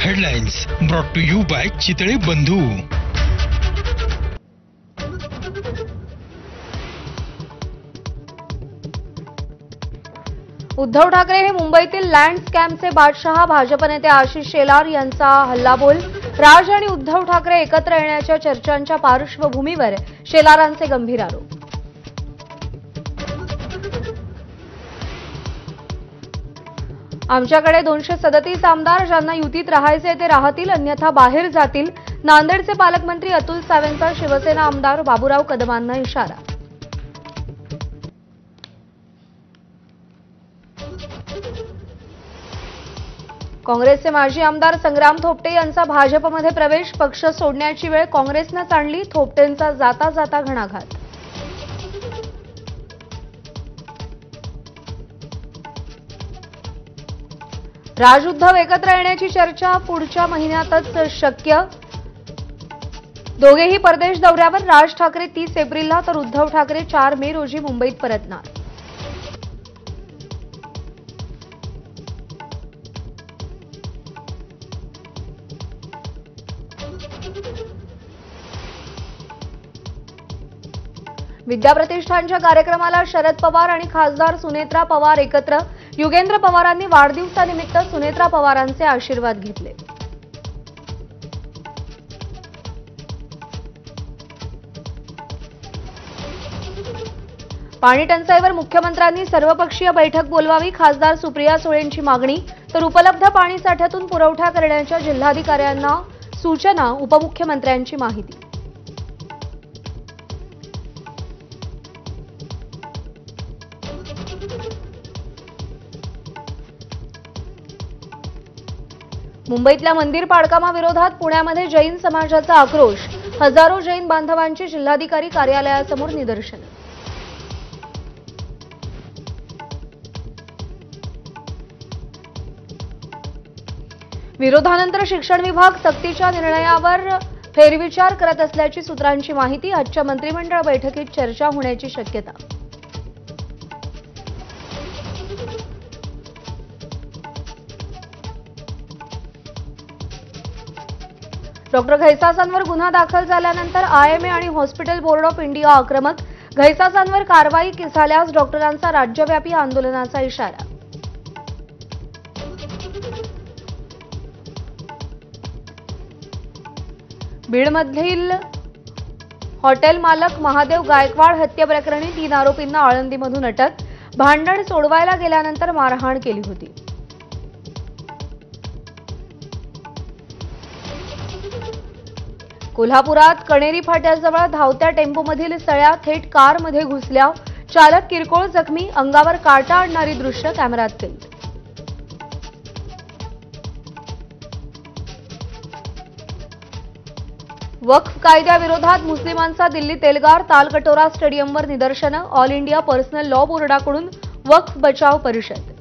Headlines brought to you by Chitale Bandhu. Uddhav Thackeray हे मुंबईतील land स्कॅमचे बादशहा। भाजप नेते आशिष शेलार यांचा हल्लाबोल। राज आणि उद्धव ठाकरे एकत्र येण्याच्या चर्चांच्या पार्श्वभूमीवर शेलारांचे गंभीर आरोप। आमच्याकडे 237 आमदार, ज्यांना युतीत राहायचे ते राहतील, अन्यथा बाहेर जातील। नांदेडचे पालकमंत्री अतुल सावेंचा शिवसेना आमदार बाबूराव कदमांना इशारा। काँग्रेसचे माजी आमदार संग्राम थोपटे यांचा भाजपमध्ये प्रवेश। पक्ष सोडण्याची वेळ काँग्रेसनंच आणली। थोपटेंचा जाता जाता घणाघात। राज उद्धव एकत्र येण्याची चर्चा पुढच्या महिन्यातच शक्य। दोघेही परदेश दौऱ्यावर। राज ठाकरे 30 एप्रिलला तर उद्धव ठाकरे 4 मे रोजी मुंबईत परतणार। विद्याप्रतिष्ठानच्या कार्यक्रमाला शरद पवार आणि खासदार सुनेत्रा पवार एकत्र। युगेंद्र पवारांनी वाढदिवसानिमित्त सुनेत्रा पवारांचे आशीर्वाद घेतले। पाणी टंचाईवर मुख्यमंत्र्यांनी सर्वपक्षीय बैठक बोलवावी, खासदार सुप्रिया सुळेंची मागणी। तर उपलब्ध पाणीसाठ्यातून पुरवठा करण्याच्या जिल्हाधिकाऱ्यांना सूचना। उपमुख्यमंत्र्यांची माहिती। मुंबईतल्या मंदिर पाडकामाविरोधात पुण्यामध्ये जैन समाजाचा आक्रोश। हजारो जैन बांधवांची जिल्हाधिकारी कार्यालयासमोर निदर्शनं। विरोधानंतर शिक्षण विभाग सक्तीच्या निर्णयावर फेरविचार करत असल्याची सूत्रांची माहिती। आजच्या मंत्रिमंडळ बैठकीत चर्चा होण्याची शक्यता। डॉक्टर घैसासांवर गुन्हा दाखल झाल्यानंतर आयएमए आणि हॉस्पिटल बोर्ड ऑफ इंडिया आक्रमक। घैसासांवर कारवाई झाल्यास डॉक्टरांचा राज्यव्यापी आंदोलनाचा इशारा। बीडमधील हॉटेल मालक महादेव गायकवाड हत्या प्रकरणी 3 आरोपींना आळंदीमधून अटक। भांडण सोडवायला गेल्यानंतर मारहाण केली होती। कोल्हापुरात कणेरी फाट्याजवळ धावत्या टेम्पोमधील सळ्या थेट कारमध्ये घुसल्या। चालक किरकोळ जखमी। अंगावर काटा आणणारी दृश्य कॅमेऱ्यात कैद। वक्फ कायद्याविरोधात मुस्लिमांचा दिल्लीत एल्गार। तालकटोरा स्टेडियमवर निदर्शनं। ऑल इंडिया पर्सनल लॉ बोर्डाकडून वक्फ बचाव परिषद।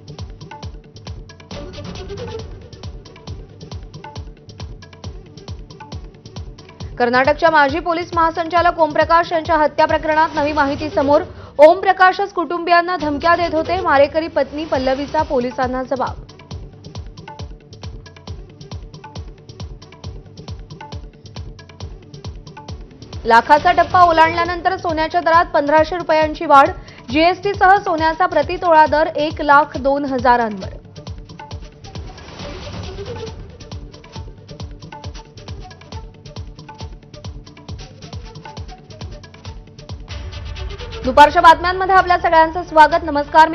कर्नाटकच्या माजी पोलीस महासंचालक ओमप्रकाश यांच्या हत्या प्रकरणात नवी माहिती समोर। ओमप्रकाशच कुटुंबियांना धमक्या देत होते। मारेकरी पत्नी पल्लवीचा पोलिसांना जबाब। लाखाचा टप्पा ओलांडल्यानंतर सोन्याच्या दरात 1500 रुपयांची वाढ। जीएसटीसह सोन्याचा प्रतितोळा दर 1,02,000 दुपारच्या बातम्यांमध्ये आपल्या सगळ्यांचं स्वागत। नमस्कार।